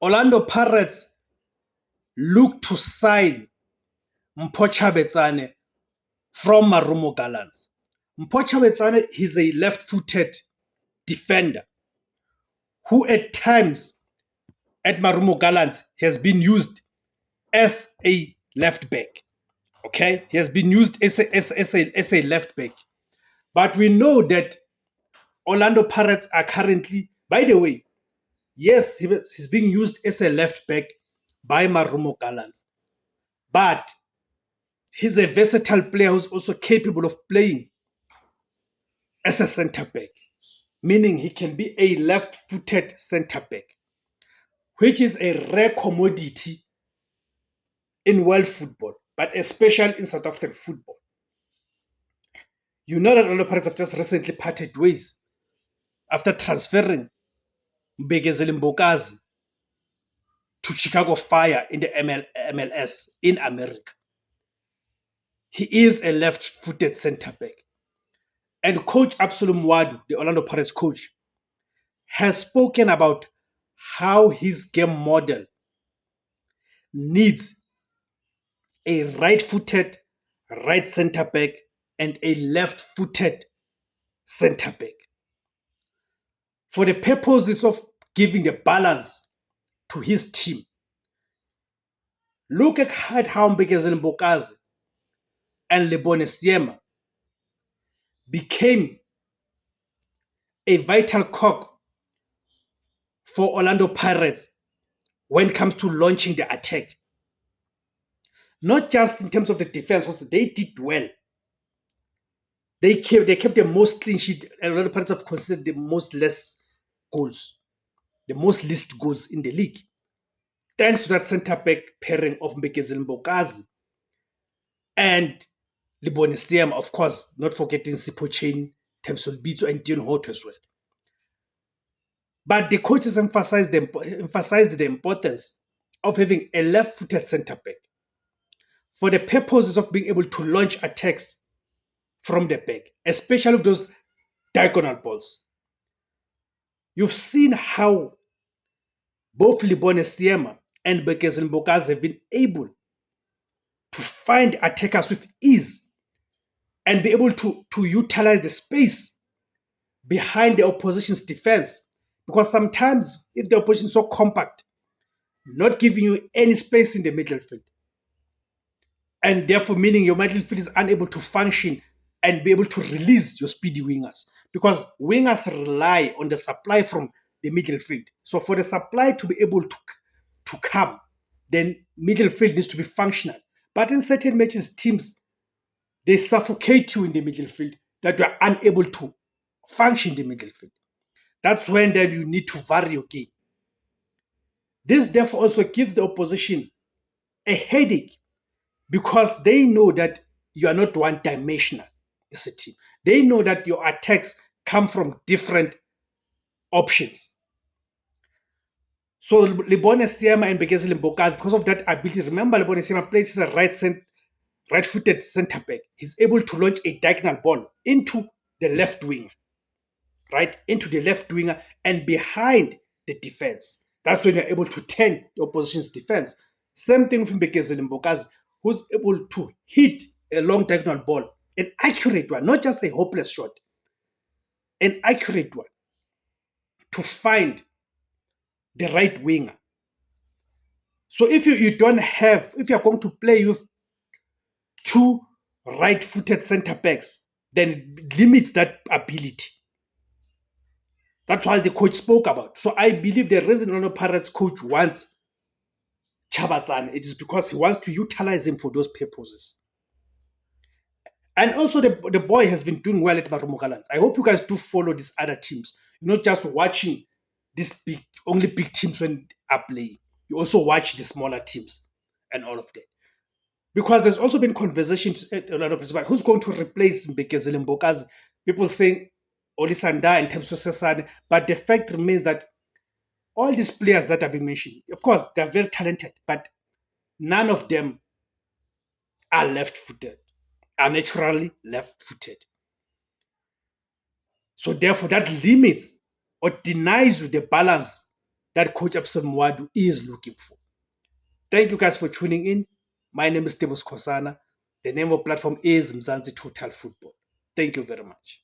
Orlando Pirates look to sign Mpho Chabetsane from Marumo Gallants. Mpho Chabetsane is a left-footed defender who at times at Marumo Gallants has been used as a left back. Okay, he has been used as a left back. But we know that Orlando Pirates are currently, by the way, yes, he's being used as a left back by Marumo Gallants. But he's a versatile player who's also capable of playing as a center back, meaning he can be a left-footed center back, which is a rare commodity in world football, but especially in South African football. You know that Orlando Pirates have just recently parted ways after transferring Mbekezeli Mbokazi to Chicago Fire in the MLS in America. He is a left-footed center back. And Coach Absolom Wadu, the Orlando Pirates coach, has spoken about how his game model needs a right-footed right center back and a left-footed center back for the purposes of giving a balance to his team. Look at how Mbekezeli Mbokazi and Lebone Siema became a vital cog for Orlando Pirates when it comes to launching the attack. Not just in terms of the defense, because they did well. They kept the most clean sheet, and Orlando Pirates have considered the most least goals in the league. Thanks to that centre back pairing of Mbekezeli Mbokazi and Lebone Siema, of course, not forgetting Sipho Chain, Themson Bitso, and Dean Holt as well. But the coaches emphasized the importance of having a left-footed centre back for the purposes of being able to launch attacks from the back, especially with those diagonal balls. You've seen how both Lebone Siema and Mbekezeli Mbokazi have been able to find attackers with ease and be able to utilize the space behind the opposition's defense. Because sometimes if the opposition is so compact, not giving you any space in the middle field, and therefore meaning your middle field is unable to function and be able to release your speedy wingers, because wingers rely on the supply from the middle field. So for the supply to be able to come, then middle field needs to be functional. But in certain matches, teams, they suffocate you in the middle field that you are unable to function in the middle field. That's when then you need to vary your game. This therefore also gives the opposition a headache because they know that you are not one-dimensional as a team. They know that your attacks come from different options. So Lebone Siema and Mbekezeli Mbokazi, because of that ability, remember Lebone Siema plays as a right-footed center back. He's able to launch a diagonal ball into the left wing, right? Into the left winger and behind the defense. That's when you're able to turn the opposition's defense. Same thing with Mbekezeli Mbokazi, who's able to hit a long diagonal ball, an accurate one, not just a hopeless shot, an accurate one, to find the right winger. So if you don't have, if you're going to play with two right-footed center backs, then it limits that ability. That's why the coach spoke about. So I believe the reason Orlando Pirates coach wants Chabetsane, it is because he wants to utilize him for those purposes. And also the boy has been doing well at Marumo Gallants. I hope you guys do follow these other teams. You're not just watching these only big teams when are playing. You also watch the smaller teams and all of that. Because there's also been conversations at a lot of places about who's going to replace Mbekezeli Mbokazi. People saying Olisanda and Themso Sesane. But the fact remains that all these players that I've been mentioning, of course, they're very talented, but none of them are left-footed, are naturally left-footed. So therefore, that limits or denies you the balance that Coach Absam Mwadu is looking for. Thank you guys for tuning in. My name is Tebos Kosana. The name of the platform is Mzansi Total Football. Thank you very much.